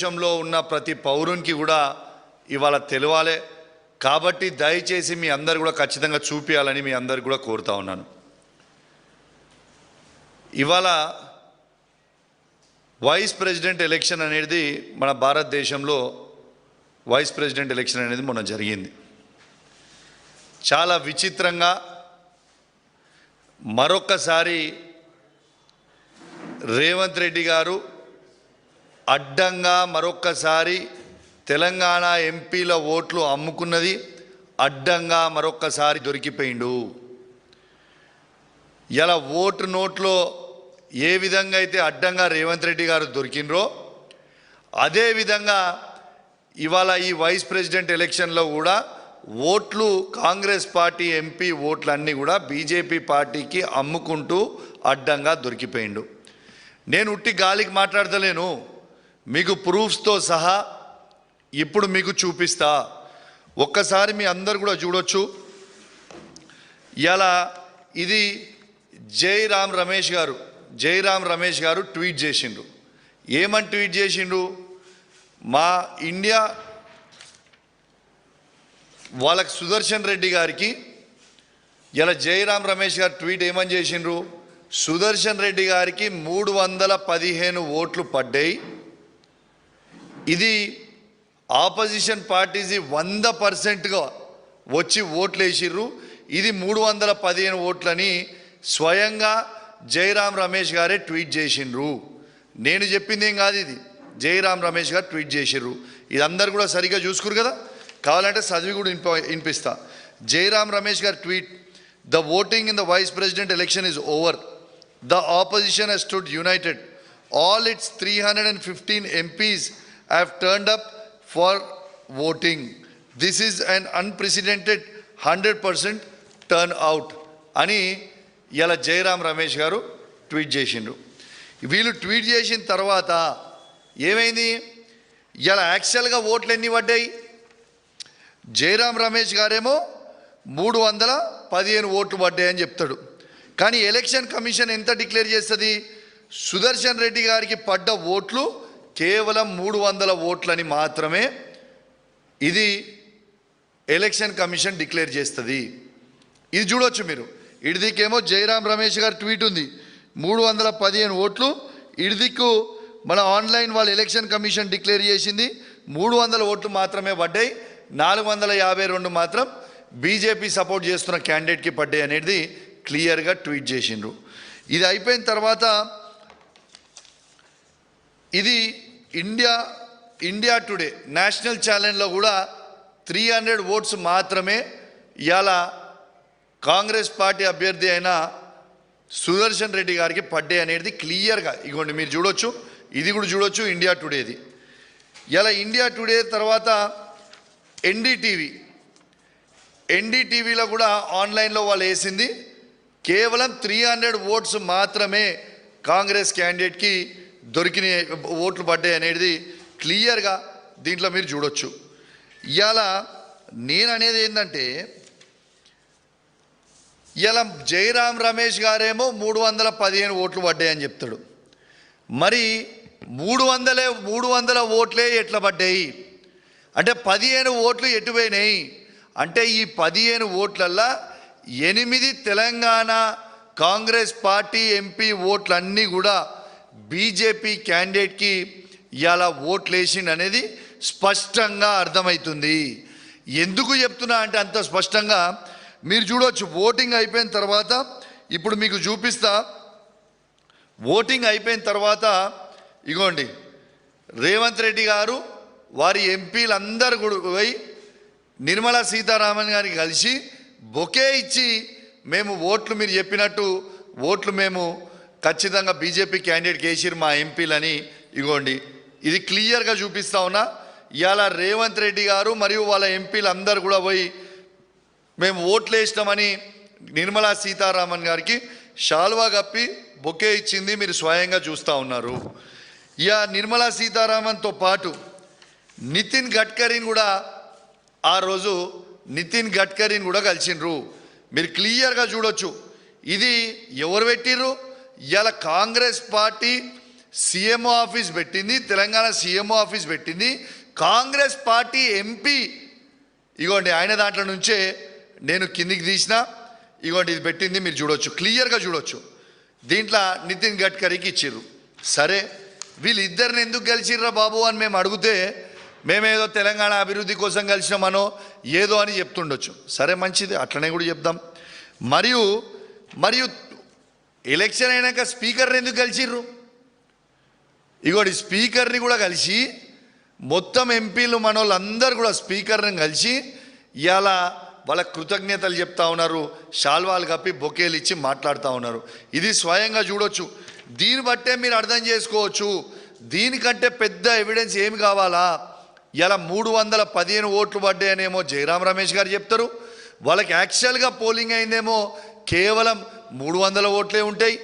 దేశంలో ఉన్న ప్రతి పౌరునికి కూడా ఇవాళ తెలవాలి కాబట్టి దయచేసి మీ అందరూ కూడా ఖచ్చితంగా చూపియాలని మీ అందరూ కూడా కోరుతా ఉన్నాను. ఇవాళ వైస్ ప్రెసిడెంట్ ఎలక్షన్ అనేది మన భారతదేశంలో వైస్ ప్రెసిడెంట్ ఎలక్షన్ అనేది మొన్న జరిగింది. చాలా విచిత్రంగా మరొకసారి రేవంత్ రెడ్డి గారు అడ్డంగా మరొకసారి తెలంగాణ ఎంపీల ఓట్లు అమ్ముకున్నది అడ్డంగా మరొకసారి దొరికిపోయిండు. ఇలా ఓటు నోట్లో ఏ విధంగా అయితే అడ్డంగా రేవంత్ రెడ్డి గారు దొరికినరో అదేవిధంగా ఇవాళ ఈ వైస్ ప్రెసిడెంట్ ఎలక్షన్లో కూడా ఓట్లు కాంగ్రెస్ పార్టీ ఎంపీ ఓట్లన్నీ కూడా బీజేపీ పార్టీకి అమ్ముకుంటూ అడ్డంగా దొరికిపోయిండు. నేను ఉట్టి గాలికి మాట్లాడతలేను, మీకు ప్రూఫ్స్తో సహా ఇప్పుడు మీకు చూపిస్తా. ఒక్కసారి మీ అందరు కూడా చూడొచ్చు. ఇలా ఇది జైరామ్ రమేష్ గారు ట్వీట్ చేసిండ్రు. ఏమని ట్వీట్ చేసిండ్రు? మా ఇండియా వాళ్ళకి సుదర్శన్ రెడ్డి గారికి ఇలా జైరామ్ రమేష్ గారు ట్వీట్ ఏమని చేసిండ్రు? సుదర్శన్ రెడ్డి గారికి 315 ఓట్లు పడ్డాయి. ఇది ఆపోజిషన్ పార్టీస్ 100%గా వచ్చి ఓట్లు వేసిర్రు. ఇది 315 ఓట్లని స్వయంగా జైరామ్ రమేష్ గారే ట్వీట్ చేసిండ్రు. నేను చెప్పింది ఏం కాదు, ఇది జైరామ్ రమేష్ గారు ట్వీట్ చేసిర్రు. ఇది అందరు కూడా సరిగ్గా చూసుకురు కదా, కావాలంటే చదివి కూడా వినిపిస్తా. జైరామ్ రమేష్ గారు tweet: the voting in the vice president election is over. The opposition has stood united. All its 315 MPs have turned up for voting. This is an unprecedented 100% turnout అని ఇలా జైరామ్ రమేష్ గారు ట్వీట్ చేసిండ్రు. వీళ్ళు ట్వీట్ చేసిన తర్వాత ఏమైంది? ఇలా యాక్చువల్గా ఓట్లు ఎన్ని పడ్డాయి? జైరామ్ రమేష్ గారేమో 315 ఓట్లు పడ్డాయని చెప్తాడు. కానీ ఎలక్షన్ కమిషన్ ఎంత డిక్లేర్ చేస్తుంది? సుదర్శన్ రెడ్డి గారికి పడ్డ ఓట్లు కేవలం 300 ఓట్లని మాత్రమే ఇది ఎలక్షన్ కమిషన్ డిక్లేర్ చేస్తుంది. ఇది చూడొచ్చు మీరు. ఇడిదికేమో జైరామ్ రమేష్ గారు ట్వీట్ ఉంది, 315 ఓట్లు. ఇడిదిక్కు మన ఆన్లైన్ వాళ్ళు ఎలక్షన్ కమిషన్ డిక్లేర్ చేసింది 300 ఓట్లు మాత్రమే పడ్డాయి. 452 మాత్రం బీజేపీ సపోర్ట్ చేస్తున్న క్యాండిడేట్కి పడ్డాయి అనేది క్లియర్గా ట్వీట్ చేసిండ్రు. ఇది అయిపోయిన తర్వాత ఇది ఇండియా టుడే నేషనల్ ఛానల్లో కూడా 300 ఓట్స్ మాత్రమే ఇవాళ కాంగ్రెస్ పార్టీ అభ్యర్థి అయిన సుదర్శన్ రెడ్డి గారికి పడ్డాయి అనేది క్లియర్గా ఇగోండి మీరు చూడొచ్చు. ఇది కూడా చూడొచ్చు ఇండియా టుడేది. ఇలా ఇండియా టుడే తర్వాత ఎన్డీటీవీలో కూడా ఆన్లైన్లో వాళ్ళు వేసింది కేవలం 300 ఓట్స్ మాత్రమే కాంగ్రెస్ క్యాండిడేట్కి దొరికిన ఓట్లు పడ్డాయి అనేది క్లియర్గా దీంట్లో మీరు చూడొచ్చు. ఇవాళ నేను అనేది ఏంటంటే, ఇలా జైరామ్ రమేష్ గారేమో 315 ఓట్లు పడ్డాయని చెప్తాడు. మరి 300 ఓట్లే ఎట్లా పడ్డాయి అంటే 15 ఓట్లు ఎటుపోయినాయి అంటే ఈ 15 ఓట్లల్లో 8 తెలంగాణ కాంగ్రెస్ పార్టీ ఎంపీ ఓట్లన్నీ కూడా బీజేపీ క్యాండిడేట్కి ఇవాళ ఓట్లు వేసిండు అనేది స్పష్టంగా అర్థమవుతుంది. ఎందుకు చెప్తున్నా అంటే అంత స్పష్టంగా మీరు చూడవచ్చు. ఓటింగ్ అయిపోయిన తర్వాత ఇప్పుడు మీకు చూపిస్తా. ఓటింగ్ అయిపోయిన తర్వాత ఇగోండి రేవంత్ రెడ్డి గారు వారి ఎంపీలందరూ కూడా పోయి నిర్మలా సీతారామన్ గారికి కలిసి బొకే ఇచ్చి మేము ఓట్లు మీరు చెప్పినట్టు ఓట్లు మేము ఖచ్చితంగా బీజేపీ క్యాండిడేట్కి వేసిరు మా ఎంపీలని ఇగోండి ఇది క్లియర్గా చూపిస్తా ఉన్నా. ఇవాళ రేవంత్ రెడ్డి గారు మరియు వాళ్ళ ఎంపీలందరూ కూడా పోయి మేము ఓట్లు వేసినామని నిర్మలా సీతారామన్ గారికి షాల్వా కప్పి బొకే ఇచ్చింది మీరు స్వయంగా చూస్తూ ఉన్నారు. ఇక నిర్మలా సీతారామన్తో పాటు నితిన్ గడ్కరీని కూడా ఆ రోజు కలిసిండ్రు. మీరు క్లియర్గా చూడొచ్చు. ఇది ఎవరు పెట్టిర్రు? ఇలా కాంగ్రెస్ పార్టీ సీఎంఓ ఆఫీస్ పెట్టింది, తెలంగాణ సీఎంఓ ఆఫీస్ పెట్టింది, కాంగ్రెస్ పార్టీ ఎంపీ ఇగోండి ఆయన దాంట్లో నుంచే నేను కిందికి తీసిన ఇగోండి ఇది పెట్టింది, మీరు చూడొచ్చు, క్లియర్గా చూడొచ్చు. దీంట్లో నితిన్ గడ్కరీకి ఇచ్చిర్రు. సరే వీళ్ళిద్దరిని ఎందుకు గెలిచిర్రా బాబు అని మేము అడిగితే మేమేదో తెలంగాణ అభివృద్ధి కోసం కలిసినామనో ఏదో అని చెప్తుండొచ్చు. సరే మంచిది, అట్లనే కూడా చెప్దాం. మరియు మరియు ఎలక్షన్ అయినాక స్పీకర్ని ఎందుకు కలిసిర్రు? ఇగోడి స్పీకర్ని కూడా కలిసి మొత్తం ఎంపీలు మనోళ్ళందరూ కూడా స్పీకర్ని కలిసి ఇలా వాళ్ళ కృతజ్ఞతలు చెప్తా ఉన్నారు, షాల్వాలు కప్పి బొకేలు ఇచ్చి మాట్లాడుతూ ఉన్నారు. ఇది స్వయంగా చూడొచ్చు. దీన్ని బట్టే మీరు అర్థం చేసుకోవచ్చు దీనికంటే పెద్ద ఎవిడెన్స్ ఏమి కావాలా. ఇలా 315 ఓట్లు పడ్డాయనేమో జయరాం రమేష్ గారు చెప్తారు, వాళ్ళకి యాక్చువల్గా పోలింగ్ అయిందేమో కేవలం 300 ఓట్లే ఉంటాయి.